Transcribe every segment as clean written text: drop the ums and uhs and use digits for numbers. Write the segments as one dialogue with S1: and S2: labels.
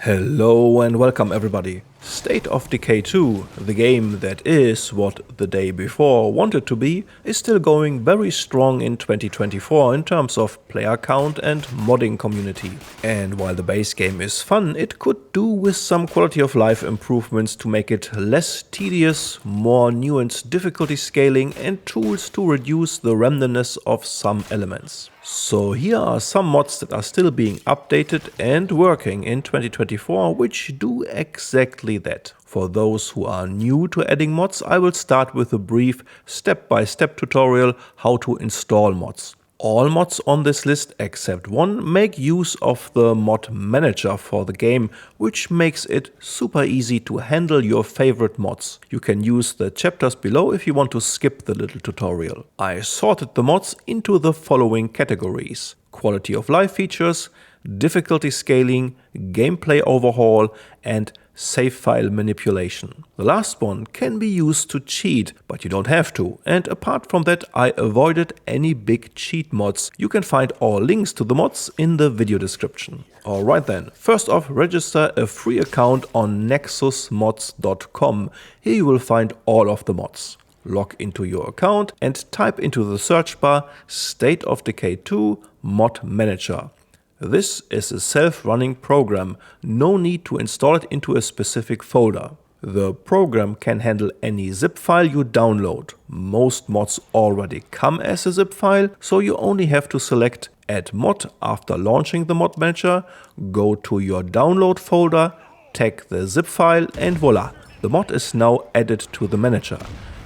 S1: Hello and welcome everybody. State of Decay 2, the game that is what the day before wanted to be, is still going very strong in 2024 in terms of player count and modding community. And while the base game is fun, it could do with some quality of life improvements to make it less tedious, more nuanced difficulty scaling and tools to reduce the randomness of some elements. So here are some mods that are still being updated and working in 2024 which do exactly that. For those who are new to adding mods, I will start with a brief step-by-step tutorial how to install mods. All mods on this list except one make use of the mod manager for the game, which makes it super easy to handle your favorite mods. You can use the chapters below if you want to skip the little tutorial. I sorted the mods into the following categories: quality of life features, difficulty scaling, gameplay overhaul, and save file manipulation. The last one can be used to cheat, but you don't have to. And apart from that, I avoided any big cheat mods. You can find all links to the mods in the video description. Alright then, first off, register a free account on nexusmods.com. Here you will find all of the mods. Log into your account and type into the search bar State of Decay 2 Mod Manager. This is a self-running program, no need to install it into a specific folder. The program can handle any zip file you download. Most mods already come as a zip file, so you only have to select Add Mod after launching the mod manager, go to your download folder, tag the zip file and voila, the mod is now added to the manager.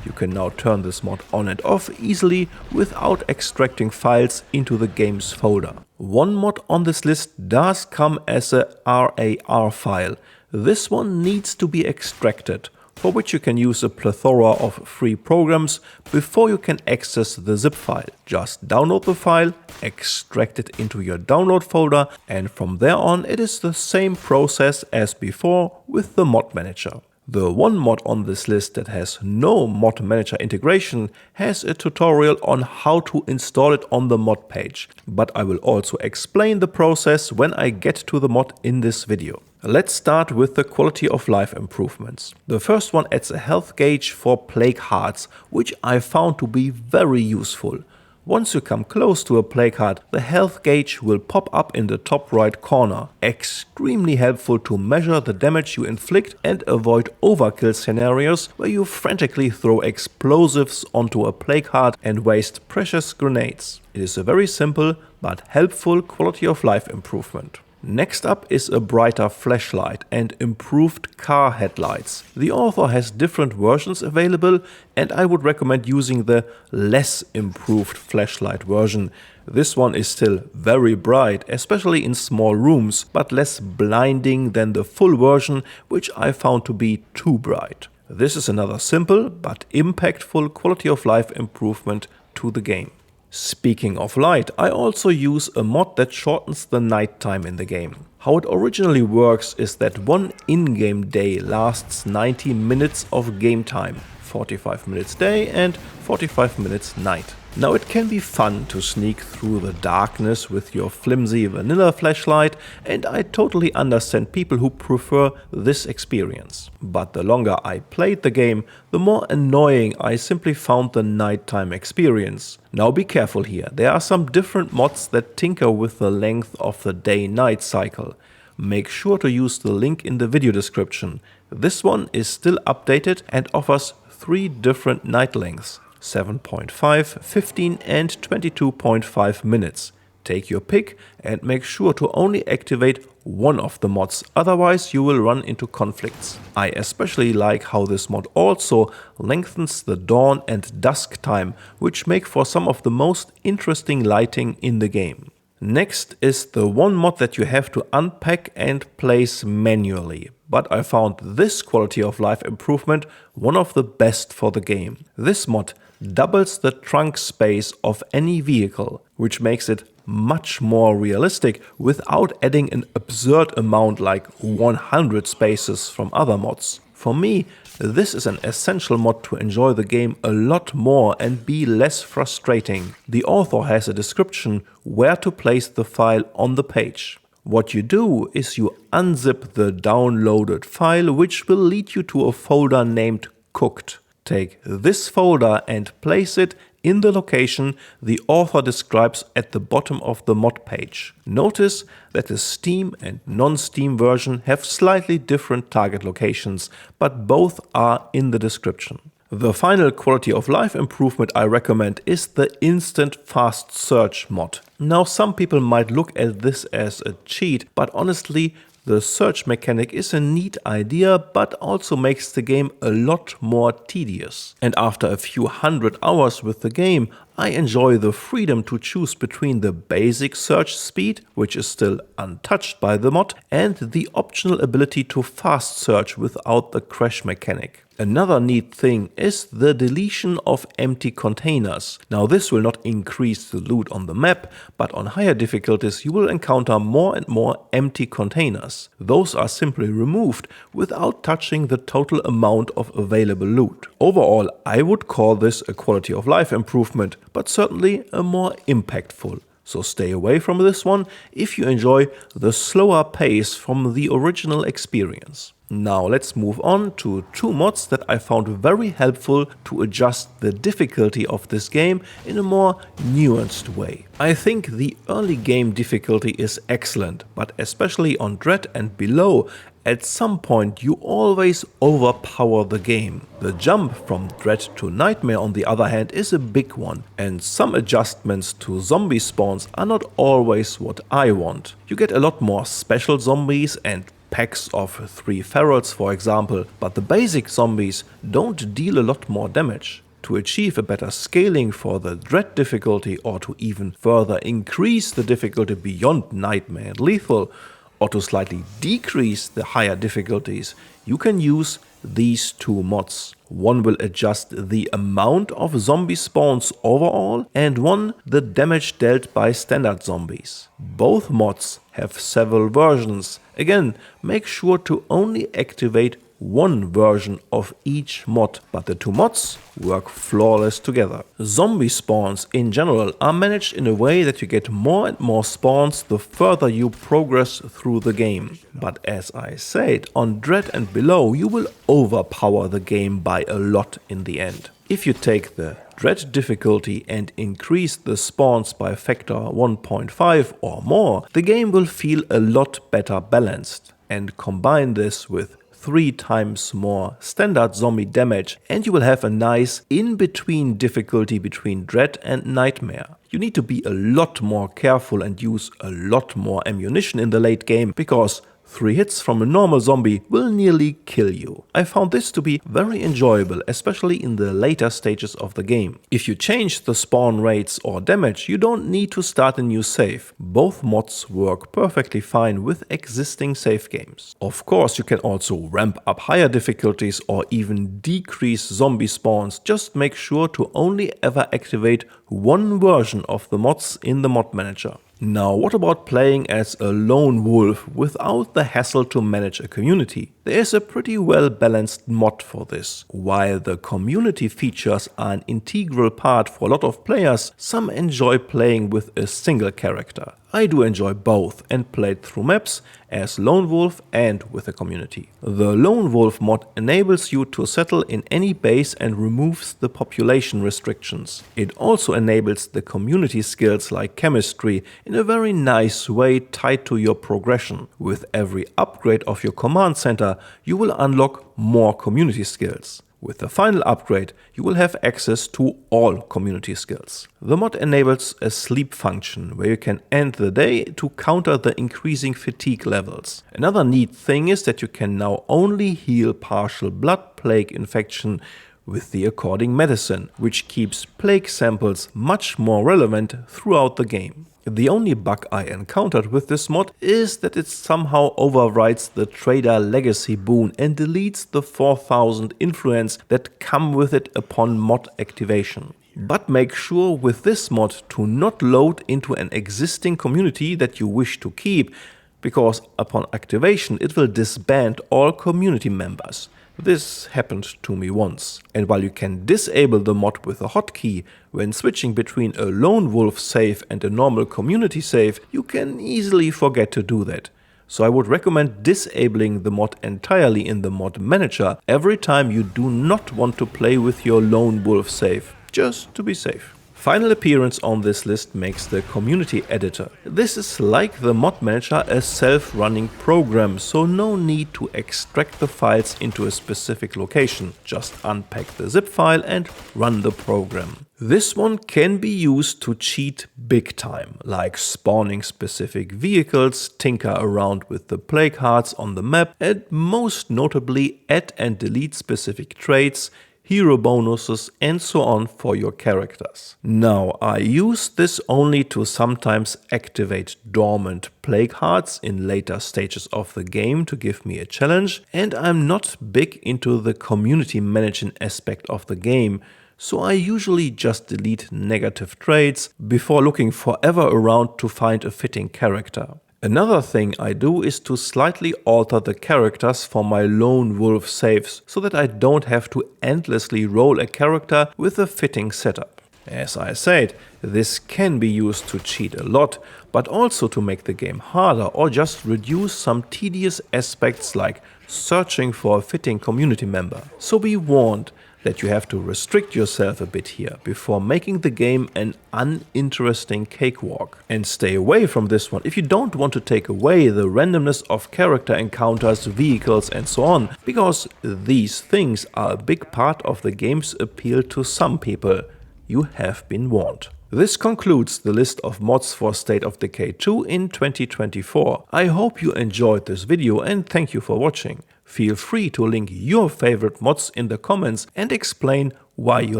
S1: You can now turn this mod on and off easily without extracting files into the game's folder. One mod on this list does come as a RAR file. This one needs to be extracted, for which you can use a plethora of free programs before you can access the zip file. Just download the file, extract it into your download folder, and from there on it is the same process as before with the mod manager. The one mod on this list that has no mod manager integration has a tutorial on how to install it on the mod page, but I will also explain the process when I get to the mod in this video. Let's start with the quality of life improvements. The first one adds a health gauge for plague hearts, which I found to be very useful. Once you come close to a plague heart, the health gauge will pop up in the top right corner. Extremely helpful to measure the damage you inflict and avoid overkill scenarios where you frantically throw explosives onto a plague heart and waste precious grenades. It is a very simple but helpful quality of life improvement. Next up is a brighter flashlight and improved car headlights. The author has different versions available and I would recommend using the less improved flashlight version. This one is still very bright, especially in small rooms, but less blinding than the full version, which I found to be too bright. This is another simple but impactful quality of life improvement to the game. Speaking of light, I also use a mod that shortens the night time in the game. How it originally works is that one in-game day lasts 90 minutes of game time, 45 minutes day and 45 minutes night. Now it can be fun to sneak through the darkness with your flimsy vanilla flashlight, and I totally understand people who prefer this experience. But the longer I played the game, the more annoying I simply found the nighttime experience. Now be careful here, there are some different mods that tinker with the length of the day-night cycle. Make sure to use the link in the video description. This one is still updated and offers 3 different night lengths: 7.5, 15 and 22.5 minutes. Take your pick and make sure to only activate one of the mods, otherwise you will run into conflicts. I especially like how this mod also lengthens the dawn and dusk time, which make for some of the most interesting lighting in the game. Next is the one mod that you have to unpack and place manually, but I found this quality of life improvement one of the best for the game. This mod doubles the trunk space of any vehicle, which makes it much more realistic without adding an absurd amount like 100 spaces from other mods. For me, this is an essential mod to enjoy the game a lot more and be less frustrating. The author has a description where to place the file on the page. What you do is you unzip the downloaded file, which will lead you to a folder named Cooked. Take this folder and place it in the location the author describes at the bottom of the mod page. Notice that the Steam and non-Steam version have slightly different target locations, but both are in the description. The final quality of life improvement I recommend is the Instant Fast Search mod. Now, some people might look at this as a cheat, but honestly, the search mechanic is a neat idea, but also makes the game a lot more tedious. And after a few hundred hours with the game, I enjoy the freedom to choose between the basic search speed, which is still untouched by the mod, and the optional ability to fast search without the crash mechanic. Another neat thing is the deletion of empty containers. Now, this will not increase the loot on the map, but on higher difficulties you will encounter more and more empty containers. Those are simply removed without touching the total amount of available loot. Overall, I would call this a quality of life improvement, but certainly a more impactful. So stay away from this one if you enjoy the slower pace from the original experience. Now let's move on to two mods that I found very helpful to adjust the difficulty of this game in a more nuanced way. I think the early game difficulty is excellent, but especially on Dread and below, at some point you always overpower the game. The jump from Dread to Nightmare, on the other hand, is a big one, and some adjustments to zombie spawns are not always what I want. You get a lot more special zombies and packs of 3 ferals, for example, but the basic zombies don't deal a lot more damage. To achieve a better scaling for the Dread difficulty, or to even further increase the difficulty beyond Nightmare and Lethal, or to slightly decrease the higher difficulties, you can use these two mods. One will adjust the amount of zombie spawns overall, and one the damage dealt by standard zombies. Both mods have several versions. Again, make sure to only activate one version of each mod, but the two mods work flawless together. Zombie spawns in general are managed in a way that you get more and more spawns the further you progress through the game. But as I said, on Dread and below you will overpower the game by a lot in the end. If you take the Dread difficulty and increase the spawns by factor 1.5 or more, the game will feel a lot better balanced. And combine this with 3 times more standard zombie damage and you will have a nice in-between difficulty between Dread and Nightmare. You need to be a lot more careful and use a lot more ammunition in the late game, because 3 hits from a normal zombie will nearly kill you. I found this to be very enjoyable, especially in the later stages of the game. If you change the spawn rates or damage, you don't need to start a new save. Both mods work perfectly fine with existing save games. Of course, you can also ramp up higher difficulties or even decrease zombie spawns. Just make sure to only ever activate one version of the mods in the mod manager. Now, what about playing as a lone wolf without the hassle to manage a community? There is a pretty well balanced mod for this. While the community features are an integral part for a lot of players, some enjoy playing with a single character. I do enjoy both and played through maps as lone wolf and with a community. The lone wolf mod enables you to settle in any base and removes the population restrictions. It also enables the community skills like chemistry in a very nice way tied to your progression. With every upgrade of your command center, you will unlock more community skills. With the final upgrade, you will have access to all community skills. The mod enables a sleep function where you can end the day to counter the increasing fatigue levels. Another neat thing is that you can now only heal partial blood plague infection with the according medicine, which keeps plague samples much more relevant throughout the game. The only bug I encountered with this mod is that it somehow overrides the Trader Legacy boon and deletes the 4000 influence that come with it upon mod activation. But make sure with this mod to not load into an existing community that you wish to keep, because upon activation it will disband all community members. This happened to me once. And while you can disable the mod with a hotkey when switching between a lone wolf save and a normal community save, you can easily forget to do that. So I would recommend disabling the mod entirely in the mod manager every time you do not want to play with your lone wolf save, just to be safe. Final appearance on this list makes the community editor. This is like the mod manager, a self-running program, so no need to extract the files into a specific location. Just unpack the zip file and run the program. This one can be used to cheat big time, like spawning specific vehicles, tinker around with the play cards on the map, and most notably add and delete specific traits, hero bonuses and so on for your characters. Now, I use this only to sometimes activate dormant play cards in later stages of the game to give me a challenge, and I'm not big into the community managing aspect of the game, so I usually just delete negative traits before looking forever around to find a fitting character. Another thing I do is to slightly alter the characters for my lone wolf saves, so that I don't have to endlessly roll a character with a fitting setup. As I said, this can be used to cheat a lot, but also to make the game harder or just reduce some tedious aspects like searching for a fitting community member. So be warned that you have to restrict yourself a bit here before making the game an uninteresting cakewalk. And stay away from this one if you don't want to take away the randomness of character encounters, vehicles and so on, because these things are a big part of the game's appeal to some people. You have been warned. This concludes the list of mods for State of Decay 2 in 2024. I hope you enjoyed this video and thank you for watching. Feel free to link your favorite mods in the comments and explain why you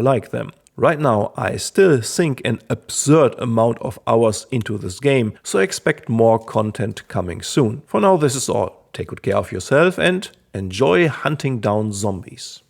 S1: like them. Right now I still sink an absurd amount of hours into this game, so expect more content coming soon. For now this is all. Take good care of yourself and enjoy hunting down zombies.